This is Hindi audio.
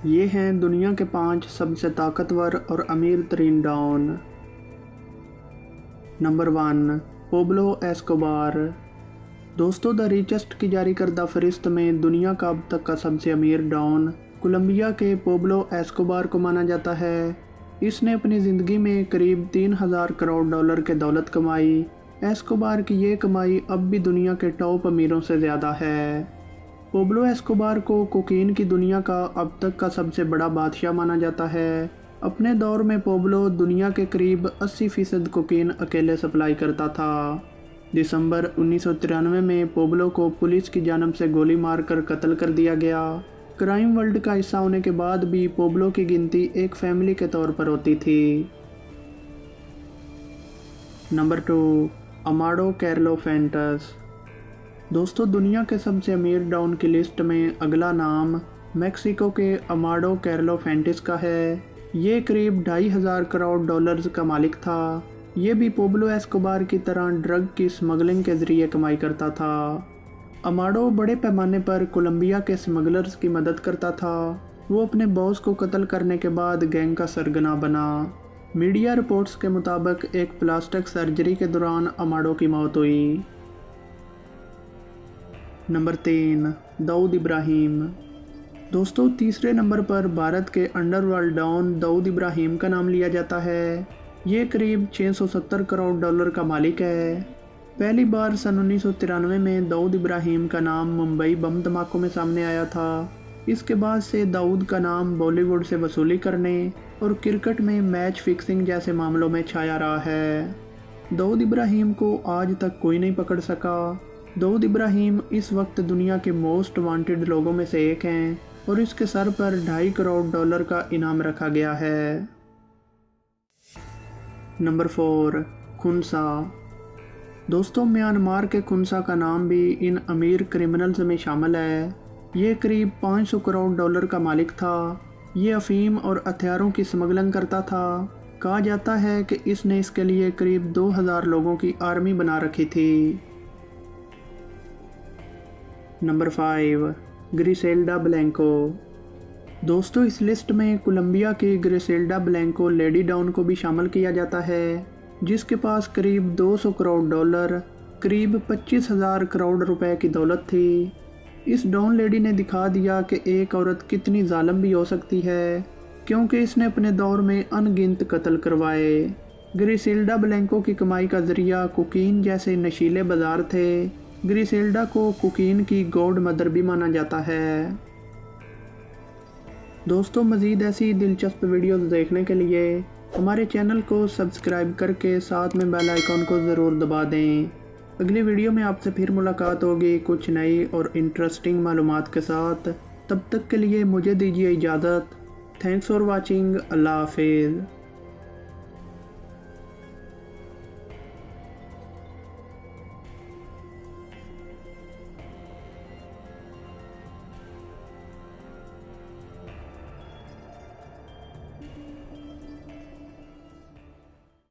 ये हैं दुनिया के 5 सबसे ताकतवर और अमीर तरीन डॉन। Number 1, Pablo Escobar. दोस्तों, द रिचेस्ट की जारी करदा फहरिस्त में दुनिया का अब तक का सबसे अमीर डॉन कोलंबिया के पोब्लो एस्कोबार को माना जाता है। इसने अपनी ज़िंदगी में करीब 3000 करोड़ डॉलर के दौलत कमाई। एस्कोबार की ये कमाई अब भी दुनिया के टॉप अमीरों से ज़्यादा है। पोब्लो एस्कोबार को कोकीन की दुनिया का अब तक का सबसे बड़ा बादशाह माना जाता है। अपने दौर में पोब्लो दुनिया के करीब 80% कोकीन अकेले सप्लाई करता था। दिसंबर 1993 में पोब्लो को पुलिस की जानिब से गोली मारकर कत्ल कर दिया गया। क्राइम वर्ल्ड का हिस्सा होने के बाद भी पोब्लो की गिनती एक फैमिली के तौर पर होती थी। Number 2, Amado Carrillo Fuentes. दोस्तों, दुनिया के सबसे अमीर डॉन की लिस्ट में अगला नाम मेक्सिको के अमाडो कैर्लो फेंटिस का है। ये करीब 2500 करोड़ डॉलर्स का मालिक था। ये भी पोब्लो एस्कोबार की तरह ड्रग की स्मगलिंग के ज़रिए कमाई करता था। अमाडो बड़े पैमाने पर कोलंबिया के स्मगलर्स की मदद करता था। वो अपने बॉस को कत्ल करने के बाद गैंग का सरगना बना। मीडिया रिपोर्ट्स के मुताबिक एक प्लास्टिक सर्जरी के दौरान अमाडो की मौत हुई। नंबर 3, दाऊद इब्राहिम। दोस्तों, तीसरे नंबर पर भारत के अंडरवर्ल्ड डॉन दाऊद इब्राहिम का नाम लिया जाता है। ये करीब 670 करोड़ डॉलर का मालिक है। पहली बार सन 1993 में दाऊद इब्राहिम का नाम मुंबई बम धमाकों में सामने आया था। इसके बाद से दाऊद का नाम बॉलीवुड से वसूली करने और क्रिकेट में मैच फिक्सिंग जैसे मामलों में छाया रहा है। दाऊद इब्राहिम को आज तक कोई नहीं पकड़ सका। दाऊद इब्राहिम इस वक्त दुनिया के मोस्ट वांटेड लोगों में से एक हैं और इसके सर पर 2.5 करोड़ डॉलर का इनाम रखा गया है। नंबर 4, खुनसा। दोस्तों, म्यांमार के खुनसा का नाम भी इन अमीर क्रिमिनल्स में शामिल है। ये करीब 500 करोड़ डॉलर का मालिक था। ये अफीम और हथियारों की स्मगलिंग करता था। कहा जाता है कि इसने इसके लिए करीब 2000 लोगों की आर्मी बना रखी थी। Number 5, Griselda Blanco. दोस्तों, इस लिस्ट में कोलंबिया की ग्रिसेल्डा ब्लैंको लेडी डॉन को भी शामिल किया जाता है, जिसके पास करीब 200 करोड़ डॉलर, करीब 25,000 करोड़ रुपए की दौलत थी। इस डॉन लेडी ने दिखा दिया कि एक औरत कितनी जालिम भी हो सकती है, क्योंकि इसने अपने दौर में अनगिनत कत्ल करवाए। ग्रिसेल्डा ब्लैंको की कमाई का जरिया कोकीन जैसे नशीले बाजार थे। ग्रिसेल्डा को कोकीन की गॉड मदर भी माना जाता है। दोस्तों, मज़ीद ऐसी दिलचस्प वीडियोस देखने के लिए हमारे चैनल को सब्सक्राइब करके साथ में बेल आइकॉन को ज़रूर दबा दें। अगली वीडियो में आपसे फिर मुलाकात होगी कुछ नई और इंटरेस्टिंग मालूमात के साथ। तब तक के लिए मुझे दीजिए इजाज़त। Thanks for watching. अल्लाह हाफिज़।